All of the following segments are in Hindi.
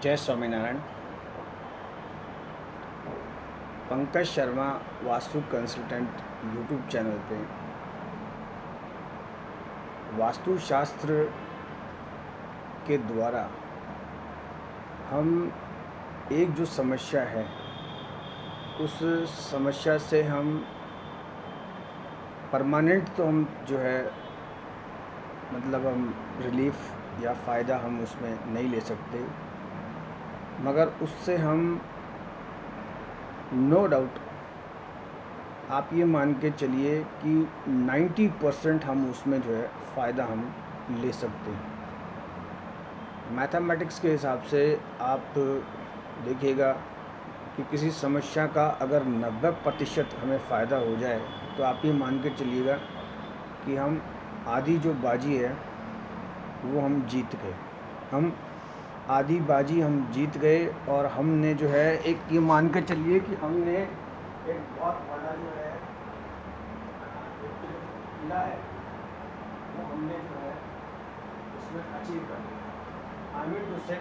जय Swaminarayan. Pankaj Sharma vastu consultant YouTube channel पे वास्तुशास्त्र के द्वारा हम एक जो समस्या है उस समस्या से हम परमानेंट तो हम जो है मतलब हम रिलीफ या फ़ायदा हम उसमें नहीं ले सकते, मगर उससे हम नो डाउट आप ये मान के चलिए कि 90% हम उसमें जो है फ़ायदा हम ले सकते हैं। मैथमेटिक्स के हिसाब से आप देखिएगा कि किसी समस्या का अगर 90% हमें फ़ायदा हो जाए तो आप ये मान के चलिएगा कि हम आधी जो बाजी है वो हम जीत गए। हम आधी बाजी हम जीत गए और हमने जो है एक ये मान के चलिए कि हमने एक बहुत बड़ा जो है किला है वो हमने जो है उसमें अचीव कर लिया। आई मीन टू से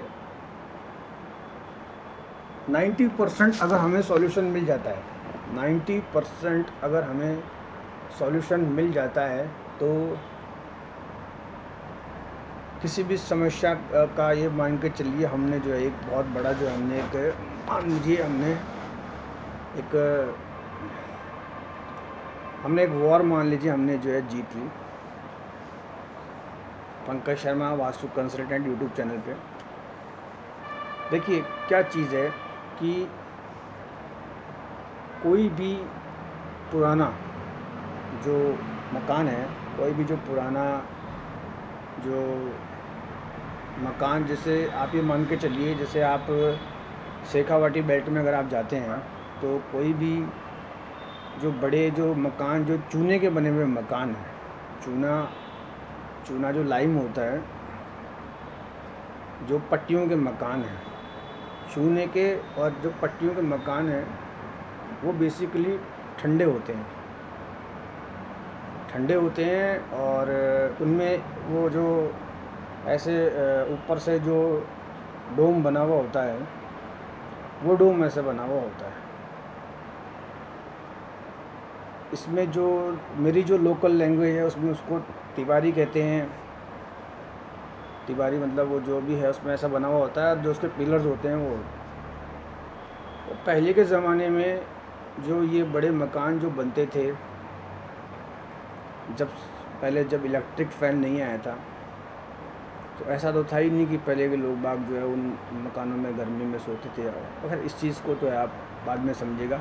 90% अगर हमें सॉल्यूशन मिल जाता है, 90% अगर हमें सॉल्यूशन मिल जाता है तो किसी भी समस्या का ये मान के चलिए हमने जो है एक बहुत बड़ा जो हमने एक मान लीजिए हमने एक वॉर मान लीजिए हमने जो है जीत ली। Pankaj Sharma vastu consultant YouTube channel पे देखिए क्या चीज़ है कि कोई भी पुराना जो मकान है, कोई भी जो पुराना जो मकान, जैसे आप ये मान के चलिए जैसे आप शेखावाटी बेल्ट में अगर आप जाते हैं तो कोई भी जो बड़े जो मकान जो चूने के बने हुए मकान हैं, चूना जो लाइम होता है, जो पट्टियों के मकान हैं चूने के, और जो पट्टियों के मकान हैं वो बेसिकली ठंडे होते हैं और उनमें वो जो ऐसे ऊपर से जो डोम बना हुआ होता है वो डोम ऐसे बना हुआ होता है। इसमें जो मेरी जो लोकल लैंग्वेज है उसमें उसको तिवारी कहते हैं। तिवारी मतलब वो जो भी है उसमें ऐसा बना हुआ होता है, जो उसके पिलर्स होते हैं वो पहले के ज़माने में जो ये बड़े मकान जो बनते थे, जब इलेक्ट्रिक फ़ैन नहीं आया था तो ऐसा तो था ही नहीं कि पहले के लोग बाग जो है उन मकानों में गर्मी में सोते थे। और इस चीज़ को तो है आप बाद में समझिएगा,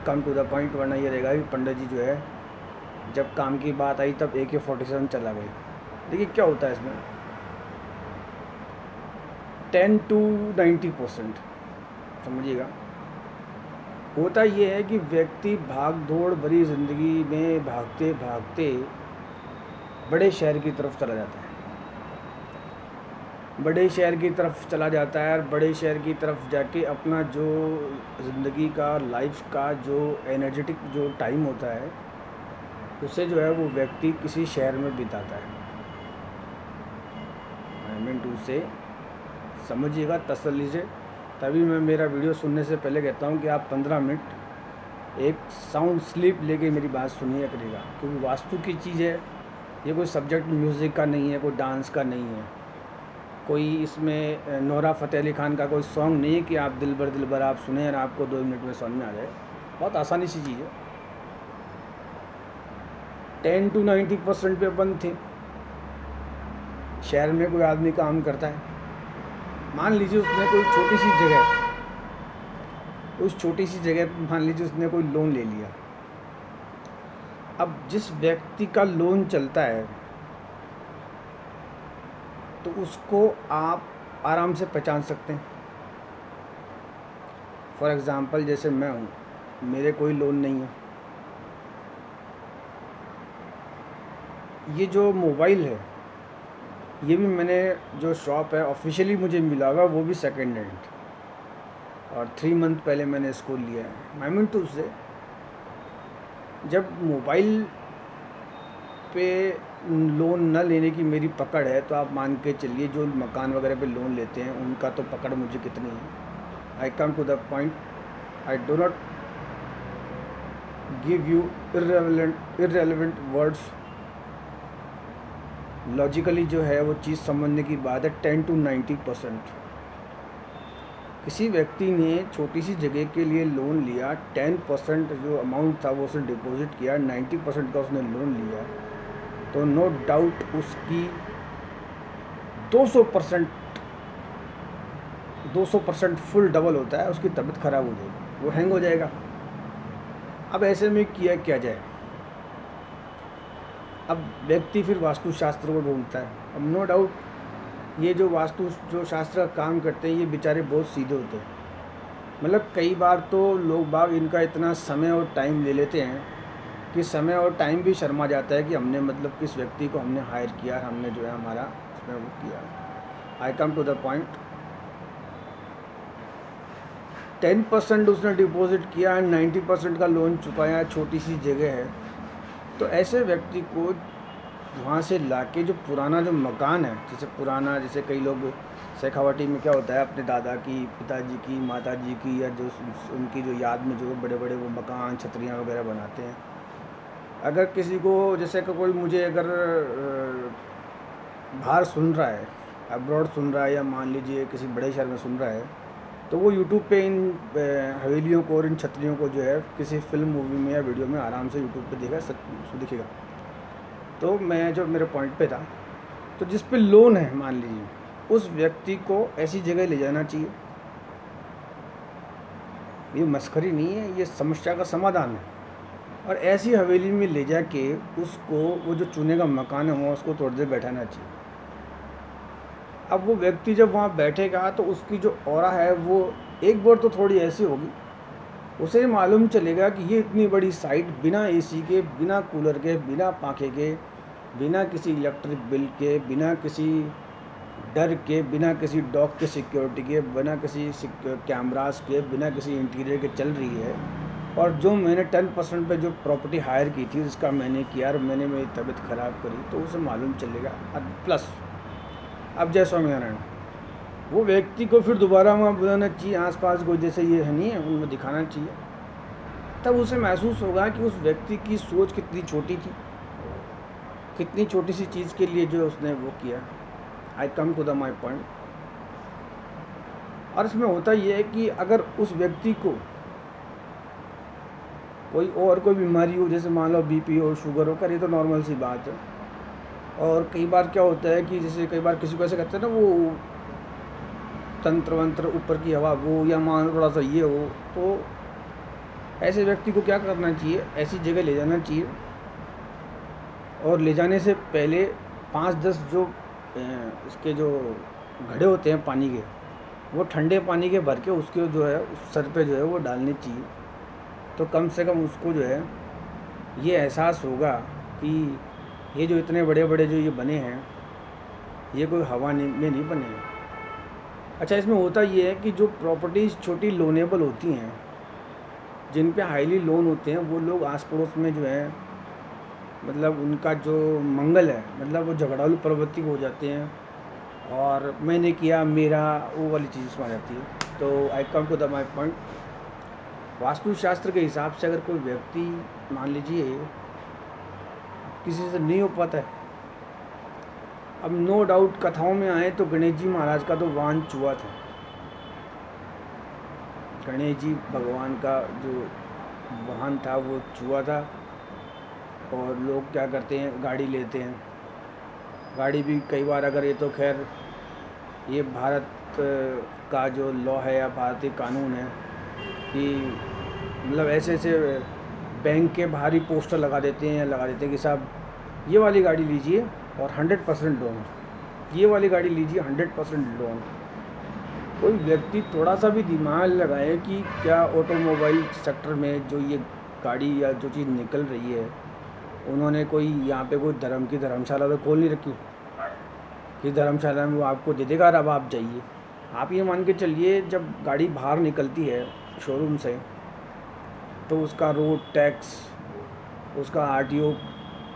कम टू द पॉइंट, वरना ये रहेगा कि पंडित जी जो है जब काम की बात आई तब AK-47 चला गए। देखिए क्या होता है इसमें 10 to 90% समझिएगा। होता ये है कि व्यक्ति भाग दौड़ भरी ज़िंदगी में भागते भागते बड़े शहर की तरफ चला जाता है, बड़े शहर की तरफ चला जाता है और बड़े शहर की तरफ जाके अपना जो ज़िंदगी का लाइफ का जो एनर्जेटिक जो टाइम होता है उसे जो है वो व्यक्ति किसी शहर में बिताता है। आई मीन टू से समझिएगा तसल्ली से, तभी मैं मेरा वीडियो सुनने से पहले कहता हूँ कि आप 15 मिनट एक साउंड स्लीप लेके मेरी बात सुनिए करिएगा, क्योंकि वास्तु की चीज़ है ये, कोई सब्जेक्ट म्यूज़िक का नहीं है, कोई डांस का नहीं है, कोई इसमें नोरा फ़तेह अली खान का कोई सॉन्ग नहीं है कि आप दिल भर आप सुने और आपको 2 मिनट में समझ में आ जाए। बहुत आसानी सी चीज़ है। 10 to 90% पे अपन थे। शहर में कोई आदमी काम करता है, मान लीजिए उसने कोई छोटी सी जगह, उस छोटी सी जगह पर मान लीजिए उसने कोई लोन ले लिया। अब जिस व्यक्ति का लोन चलता है तो उसको आप आराम से पहचान सकते हैं। फॉर एग्ज़ाम्पल जैसे मैं हूँ, मेरे कोई लोन नहीं है। ये जो मोबाइल है ये भी मैंने जो शॉप है ऑफिशियली मुझे मिला हुआ वो भी सेकेंड हैंड, और 3 मंथ पहले मैंने इसको लिया है। आई मीन टू से जब मोबाइल पे लोन न लेने की मेरी पकड़ है, तो आप मान के चलिए जो मकान वगैरह पे लोन लेते हैं उनका तो पकड़ मुझे कितनी है। I come to the point, I do not give you irrelevant words. Logically जो है वो चीज़ समझने की बात है 10 to 90%। किसी व्यक्ति ने छोटी सी जगह के लिए लोन लिया, 10% जो अमाउंट था वो उसने डिपॉजिट किया, 90% का उसने लोन लिया, तो नो डाउट उसकी 200% फुल डबल होता है, उसकी तबीयत खराब हो जाएगी, वो हैंग हो जाएगा। अब ऐसे में किया क्या जाए? अब व्यक्ति फिर वास्तुशास्त्र को ढूंढता है। अब नो डाउट ये जो जो शास्त्र का काम करते हैं ये बेचारे बहुत सीधे होते हैं। मतलब कई बार तो लोग बाग इनका इतना समय और टाइम ले लेते हैं कि समय और टाइम भी शर्मा जाता है कि हमने मतलब किस व्यक्ति को हमने हायर किया, हमने जो है हमारा उसमें वो किया। I come to the point, 10% उसने डिपॉजिट किया, 90% का लोन चुकाया, छोटी सी जगह है, तो ऐसे व्यक्ति को वहाँ से लाके जो पुराना जो मकान है, जैसे कई लोग शेखावाटी में क्या होता है अपने दादा की, पिताजी की, माताजी की या जो उनकी जो याद में जो बड़े बड़े वो मकान छतरियाँ वगैरह बनाते हैं। अगर किसी को जैसे कि कोई मुझे अगर बाहर सुन रहा है, अब्रॉड सुन रहा है, या मान लीजिए किसी बड़े शहर में सुन रहा है, तो वो यूट्यूब पे इन हवेलियों को और इन छतरियों को जो है किसी फिल्म मूवी में या वीडियो में आराम से यूट्यूब पे दिखेगा। तो मैं जो मेरे पॉइंट पे था, तो जिस पे लोन है मान लीजिए, उस व्यक्ति को ऐसी जगह ले जाना चाहिए। ये मस्खरी नहीं है, ये समस्या का समाधान है। और ऐसी हवेली में ले जाके उसको वो जो चूने का मकान है वहाँ उसको थोड़ी देर बैठाना चाहिए। अब वो व्यक्ति जब वहाँ बैठेगा तो उसकी जो ऑरा है वो एक बार तो थोड़ी ऐसी होगी, उसे मालूम चलेगा कि ये इतनी बड़ी साइट बिना एसी के, बिना कूलर के, बिना पंखे के, बिना किसी इलेक्ट्रिक बिल के, बिना किसी डर के, बिना किसी डॉग के सिक्योरिटी के, बिना किसी कैमरास के, बिना किसी इंटीरियर के चल रही है। और जो मैंने 10% पे जो प्रॉपर्टी हायर की थी उसका मैंने किया और मैंने मेरी तबीयत ख़राब करी, तो उसे मालूम चलेगा। प्लस अब जय स्वामीनारायण, वो व्यक्ति को फिर दोबारा वहाँ बुलाना चाहिए, आसपास कोई जैसे ये है नहीं है उनमें दिखाना चाहिए, तब उसे महसूस होगा कि उस व्यक्ति की सोच कितनी छोटी थी, कितनी छोटी सी चीज़ के लिए जो उसने वो किया। I come to the my point. और इसमें होता ये है कि अगर उस व्यक्ति को कोई बीमारी हो, जैसे मान लो बीपी हो, शुगर हो, करे तो नॉर्मल सी बात है। और कई बार क्या होता है कि जैसे कई बार किसी को ऐसे कहते हैं ना, वो तंत्र वंत्र ऊपर की हवा वो, या मान थोड़ा सा ये हो, तो ऐसे व्यक्ति को क्या करना चाहिए, ऐसी जगह ले जाना चाहिए। और ले जाने से पहले 5-10 जो इसके जो घड़े होते हैं पानी के, वो ठंडे पानी के भर के उसके जो है उस सर पे जो है वो डालने चाहिए। तो कम से कम उसको जो है ये एहसास होगा कि ये जो इतने बड़े बड़े जो ये बने हैं ये कोई हवा में नहीं बने हैं। अच्छा, इसमें होता ये है कि जो प्रॉपर्टीज़ छोटी लोनेबल होती हैं, जिन पे हाईली लोन होते हैं, वो लोग आस पड़ोस में जो है मतलब उनका जो मंगल है, मतलब वो झगड़ालू प्रवृत्ति हो जाते हैं, और मैंने किया मेरा वो वाली चीज़ उसमें आ जाती है। तो I come to the my point, वास्तुशास्त्र के हिसाब से अगर कोई व्यक्ति मान लीजिए किसी से नहीं हो पाता है, अब नो डाउट कथाओं में आए तो गणेश जी महाराज का तो वाहन चूहा था। गणेश जी भगवान का जो वाहन था वो चूहा था। और लोग क्या करते हैं, गाड़ी लेते हैं, गाड़ी भी कई बार, अगर ये तो खैर ये भारत का जो लॉ है या भारतीय कानून है कि मतलब ऐसे बैंक के बाहर ही पोस्टर लगा देते हैं कि साहब ये वाली गाड़ी लीजिए और 100% लोन, ये वाली गाड़ी लीजिए 100% लोन। कोई व्यक्ति थोड़ा सा भी दिमाग लगाए कि क्या ऑटोमोबाइल सेक्टर में जो ये गाड़ी या जो चीज़ निकल रही है, उन्होंने कोई यहाँ पे कोई धर्म की धर्मशाला तो खोल नहीं रखी कि धर्मशाला में वो आपको दे देगा और अब आप जाइए। आप ये मान के चलिए जब गाड़ी बाहर निकलती है शोरूम से तो उसका रोड टैक्स, उसका आरटीओ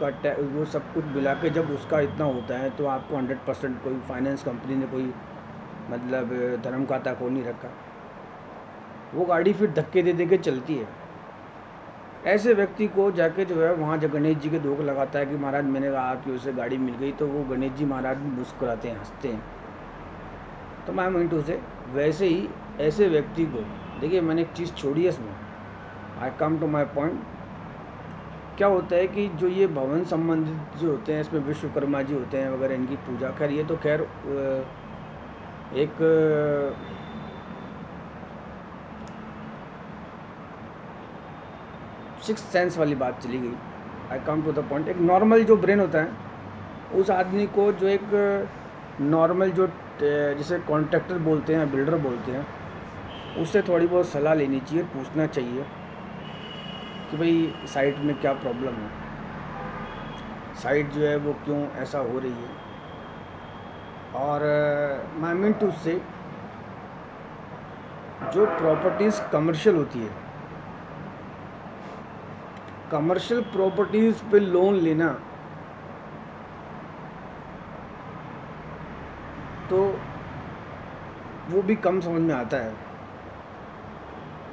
आपका वो सब कुछ मिला के जब उसका इतना होता है तो आपको 100% कोई फाइनेंस कंपनी ने कोई मतलब धर्म खाता खोल नहीं रखा, वो गाड़ी फिर धक्के दे दे के चलती है। ऐसे व्यक्ति को जाके जो है वहाँ जब गणेश जी के धोख लगाता है कि महाराज मैंने कहा आपकी वजह से गाड़ी मिल गई, तो वो गणेश जी महाराज भी मुस्कुराते हैं, हंसते हैं। तो मैं मिनटू से वैसे ही ऐसे व्यक्ति को देखिए, मैंने एक चीज़ छोड़ी है इसमें, आई कम टू माई पॉइंट। क्या होता है कि जो ये भवन संबंधित जो होते हैं, इसमें विश्वकर्मा जी होते हैं वगैरह, इनकी पूजा, खैर ये तो खैर एक सिक्स सेंस वाली बात चली गई। आई कम टू द पॉइंट। एक नॉर्मल जो ब्रेन होता है, उस आदमी को जो एक नॉर्मल जो जिसे कॉन्ट्रैक्टर बोलते हैं, बिल्डर बोलते हैं, उससे थोड़ी बहुत सलाह लेनी चाहिए, पूछना चाहिए कि भाई साइट में क्या प्रॉब्लम है, साइट जो है वो क्यों ऐसा हो रही है। और मैं मीन टू से जो प्रॉपर्टीज़ कमर्शियल होती है, कमर्शियल प्रॉपर्टीज़ पे लोन लेना तो वो भी कम समझ में आता है।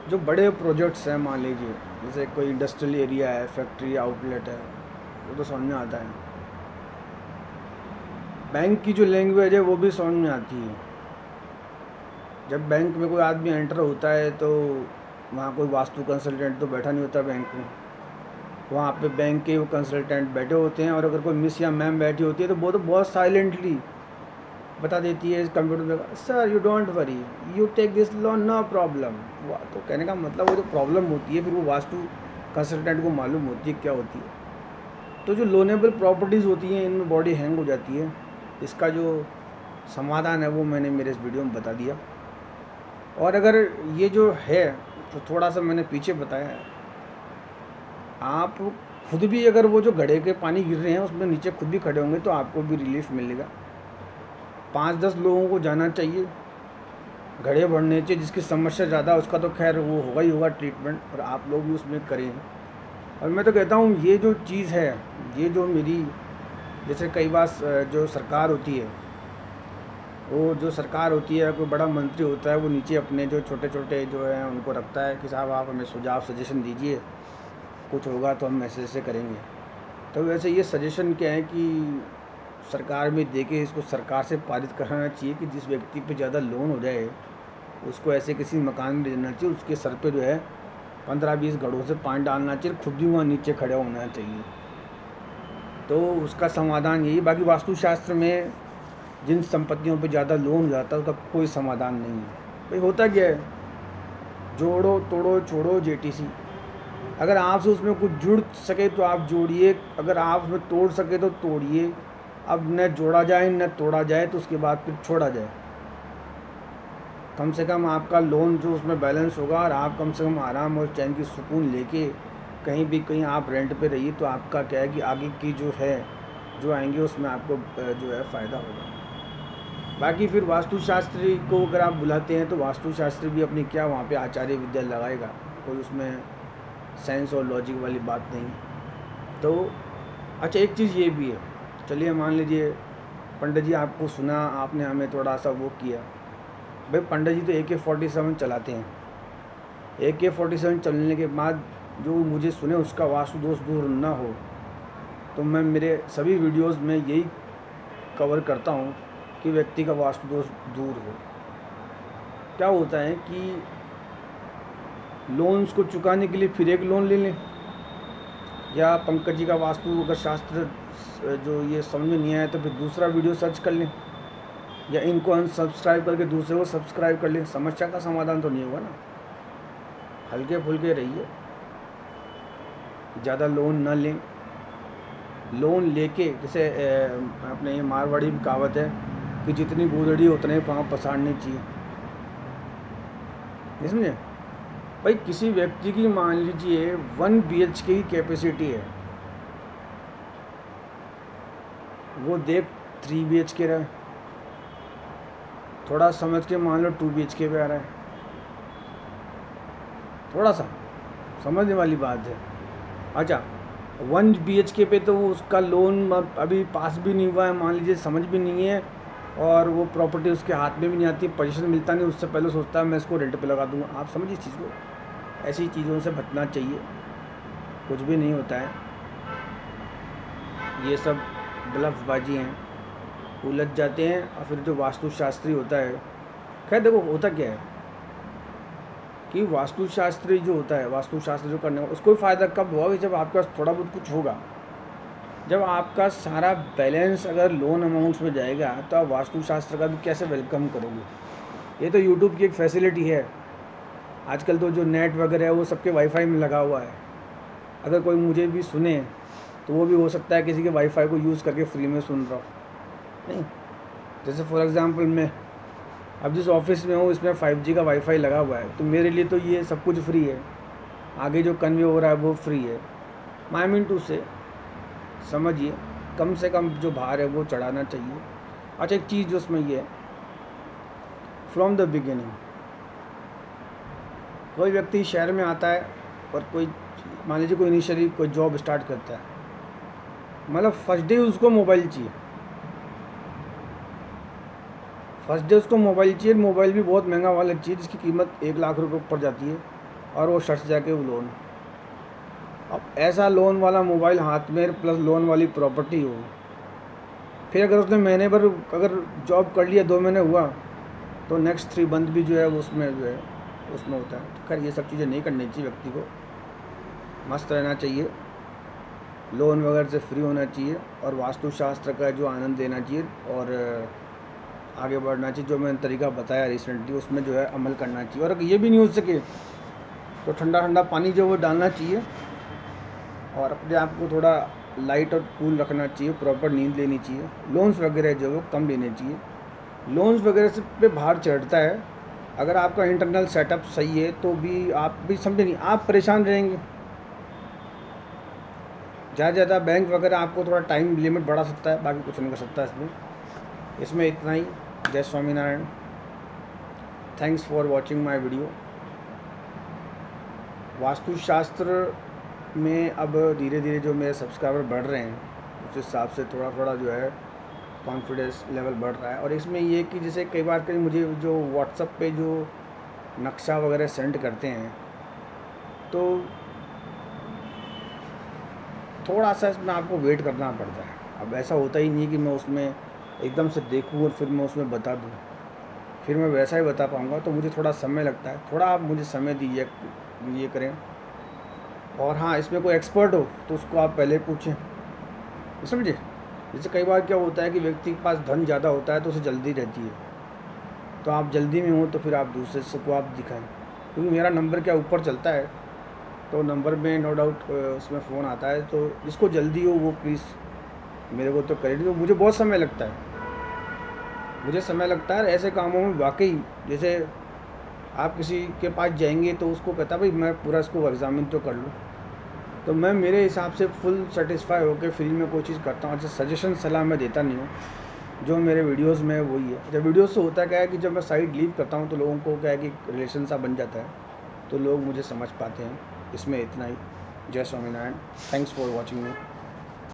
जो बड़े प्रोजेक्ट्स हैं, मान लीजिए जैसे कोई इंडस्ट्रियल एरिया है, फैक्ट्री आउटलेट है, वो तो समझ में आता है। बैंक की जो लैंग्वेज है वो भी समझ में आती है। जब बैंक में कोई आदमी एंटर होता है तो वहाँ कोई वास्तु कंसल्टेंट तो बैठा नहीं होता बैंक में, वहाँ पे बैंक के वो कंसल्टेंट बैठे होते हैं। और अगर कोई मिस या मैम बैठी होती है तो वो तो बहुत साइलेंटली बता देती है कंप्यूटर में, sir you don't worry, you take this loan, no problem. तो कहने का मतलब वो जो प्रॉब्लम होती है फिर वो वास्तु कंसल्टेंट को मालूम होती है क्या होती है। तो जो लोनेबल प्रॉपर्टीज़ होती हैं, इनमें बॉडी हैंग हो जाती है। इसका जो समाधान है वो मैंने मेरे इस वीडियो में बता दिया। और अगर ये जो है तो थोड़ा सा मैंने पीछे बताया है, आप खुद भी अगर वो जो घड़े के पानी गिर रहे हैं उसमें नीचे खुद भी खड़े होंगे तो आपको भी रिलीफ मिलेगा। 5-10 लोगों को जाना चाहिए, घड़े बढ़ने चाहिए, जिसकी समस्या ज़्यादा उसका तो खैर वो होगा ही होगा ट्रीटमेंट, और आप लोग भी उसमें करें। और मैं तो कहता हूँ ये जो चीज़ है, ये जो मेरी जैसे कई बार जो सरकार होती है, वो जो सरकार होती है, कोई बड़ा मंत्री होता है, वो नीचे अपने जो छोटे छोटे जो है उनको रखता है कि साहब आप हमें सुझाव सजेशन दीजिए, कुछ होगा तो हम ऐसे ऐसे करेंगे। तो वैसे ये सजेशन क्या है कि सरकार में दे के इसको सरकार से पारित कराना चाहिए कि जिस व्यक्ति पे ज़्यादा लोन हो जाए उसको ऐसे किसी मकान में देना चाहिए, उसके सर पे जो है 15-20 घड़ों से पानी डालना चाहिए, खुद भी वहाँ नीचे खड़े होना चाहिए। तो उसका समाधान यही। बाकी वास्तुशास्त्र में जिन संपत्तियों पे ज़्यादा लोन हो जाता है उसका कोई समाधान नहीं है। भाई होता क्या है, जोड़ो तोड़ो छोड़ो जेटीसी। अगर आपसे उसमें कुछ जुड़ सके तो आप जोड़िए, अगर आप उसमें तोड़ सके तो तोड़िए। अब न जोड़ा जाए न तोड़ा जाए तो उसके बाद फिर छोड़ा जाए। कम से कम आपका लोन जो उसमें बैलेंस होगा और आप कम से कम आराम और चैन की सुकून लेके कहीं आप रेंट पे रहिए, तो आपका क्या है कि आगे की जो है जो आएंगे उसमें आपको जो है फ़ायदा होगा। बाकी फिर वास्तुशास्त्री को अगर आप बुलाते हैं तो वास्तुशास्त्री भी अपनी क्या वहाँ पे आचार्य विद्या लगाएगा, कोई उसमें साइंस और लॉजिक वाली बात नहीं। तो अच्छा एक चीज़ ये भी है, चलिए मान लीजिए पंडित जी आपको सुना, आपने हमें थोड़ा सा वो किया, भाई पंडित जी तो AK-47 चलाते हैं, AK-47 चलने के बाद जो मुझे सुने उसका वास्तु दोष दूर ना हो, तो मैं मेरे सभी वीडियोस में यही कवर करता हूँ कि व्यक्ति का वास्तु दोष दूर हो। क्या होता है कि लोन्स को चुकाने के लिए फिर एक लोन ले लें, या पंकज जी का वास्तु अगर शास्त्र जो ये समझ में नहीं आया तो फिर दूसरा वीडियो सर्च कर लें, या इनको अनसब्सक्राइब करके दूसरे को सब्सक्राइब कर लें। समस्या का समाधान तो नहीं होगा ना। हल्के फुल्के रहिए, ज़्यादा लोन ना लें। लोन लेके जैसे अपने ये मारवाड़ी में कहावत है कि जितनी गोदड़ी उतने पाँव पसारने चाहिए, नहीं समझे भाई। किसी व्यक्ति की मान लीजिए 1 BHK की कैपेसिटी है, वो देख 3 BHK रहा है, थोड़ा समझ के मान लो 2 BHK पे आ रहा है, थोड़ा सा समझने वाली बात है। अच्छा 1 BHK पे तो वो उसका लोन अभी पास भी नहीं हुआ है, मान लीजिए, समझ भी नहीं है, और वो प्रॉपर्टी उसके हाथ में भी नहीं आती, पोजीशन मिलता नहीं, उससे पहले सोचता है मैं इसको रेंट पे लगा दूँगा। आप समझिए इस चीज़ को, ऐसी चीज़ों से बचना चाहिए, कुछ भी नहीं होता है, ये सब ब्लफबाजी हैं, उलझ जाते हैं। और फिर जो वास्तुशास्त्री होता है, खैर देखो होता क्या है कि वास्तुशास्त्री जो होता है, वास्तुशास्त्र जो करने वाला, उसको फ़ायदा कब होगा जब आपके पास थोड़ा बहुत कुछ होगा। जब आपका सारा बैलेंस अगर लोन अमाउंट्स में जाएगा तो आप वास्तुशास्त्र का भी कैसे वेलकम करोगे। ये तो यूट्यूब की एक फैसिलिटी है, आजकल तो जो नेट वगैरह है वो सबके वाईफाई में लगा हुआ है। अगर कोई मुझे भी सुने तो वो भी हो सकता है किसी के वाईफाई को यूज़ करके फ्री में सुन रहा हो, नहीं। जैसे फॉर एग्ज़ाम्पल मैं अब जिस ऑफिस में हूँ इसमें 5G का वाईफाई लगा हुआ है, तो मेरे लिए तो ये सब कुछ फ्री है, आगे जो कन्वे हो रहा है वो फ्री है। आई मीन टू से समझिए, कम से कम जो भार है वो चढ़ाना चाहिए। अच्छा, एक चीज़ जो उसमें ये है, फ्रॉम द बिगिनिंग कोई व्यक्ति शहर में आता है और कोई, मान लीजिए कोई इनिशियली कोई जॉब स्टार्ट करता है, मतलब फर्स्ट डे उसको मोबाइल चाहिए, फर्स्ट डे उसको मोबाइल चाहिए, मोबाइल भी बहुत महंगा वाला चाहिए जिसकी कीमत 1 लाख रुपये ऊपर जाती है, और वो शर्ट जाके वो लोन। अब ऐसा लोन वाला मोबाइल हाथ में प्लस लोन वाली प्रॉपर्टी हो, फिर अगर उसने महीने भर अगर जॉब कर लिया, 2 महीने हुआ, तो नेक्स्ट 3 मंथ भी जो है उसमें जो है उसमें होता है। तो खैर ये सब चीज़ें नहीं करनी चाहिए, व्यक्ति को मस्त रहना चाहिए, लोन वगैरह से फ्री होना चाहिए, और वास्तुशास्त्र का जो आनंद लेना चाहिए, और आगे बढ़ना चाहिए। जो मैंने तरीका बताया रिसेंटली उसमें जो है अमल करना चाहिए। और अगर ये भी नहीं हो सके तो ठंडा ठंडा पानी जो वो डालना चाहिए, और अपने आप को थोड़ा लाइट और कूल रखना चाहिए, प्रॉपर नींद लेनी चाहिए, लोन्स वगैरह जो वो कम लेने चाहिए। लोन्स वगैरह से पे भार चढ़ता है, अगर आपका इंटरनल सेटअप सही है तो भी आप भी समझे नहीं, आप परेशान रहेंगे। ज़्यादा बैंक वगैरह आपको थोड़ा टाइम लिमिट बढ़ा सकता है, बाकी कुछ नहीं कर सकता इसमें इतना ही। जय Swaminarayan, thanks for watching my video. वास्तुशास्त्र में अब धीरे धीरे जो मेरे सब्सक्राइबर बढ़ रहे हैं, उस हिसाब से थोड़ा थोड़ा जो है कॉन्फिडेंस लेवल बढ़ रहा है। और इसमें ये कि जैसे कई बार कहीं मुझे जो व्हाट्सएप पे जो नक्शा वगैरह सेंड करते हैं, तो थोड़ा सा इसमें आपको वेट करना पड़ता है। अब ऐसा होता ही नहीं है कि मैं उसमें एकदम से देखूँ और फिर मैं उसमें बता दूँ, फिर मैं वैसा ही बता पाऊँगा, तो मुझे थोड़ा समय लगता है। थोड़ा आप मुझे समय दीजिए, ये करें। और हाँ, इसमें कोई एक्सपर्ट हो तो उसको आप पहले पूछें, समझे। जैसे कई बार क्या होता है कि व्यक्ति के पास धन ज़्यादा होता है तो उसे जल्दी रहती है, तो आप जल्दी में हो तो फिर आप दूसरे से को आप दिखाएं, क्योंकि मेरा नंबर क्या ऊपर चलता है, तो नंबर में नो डाउट उसमें फ़ोन आता है, तो जिसको जल्दी हो वो प्लीज़ मेरे को तो करे। तो मुझे बहुत समय लगता है, मुझे समय लगता है ऐसे कामों में वाकई। जैसे आप किसी के पास जाएंगे तो उसको कहता भाई मैं पूरा इसको एग्ज़ामिन तो कर लूँ, तो मैं मेरे हिसाब से फुल सेटिस्फाई होकर फ्री में कोई चीज़ करता हूँ। अच्छा, सजेशन सलाह मैं देता नहीं हूँ, जो मेरे वीडियोस में वही है। जब वीडियोस से होता क्या है कि जब मैं साइट लीव करता हूँ तो लोगों को क्या है कि रिलेशन सा बन जाता है, तो लोग मुझे समझ पाते हैं। इसमें इतना ही। जय Swaminarayan, thanks for watching me.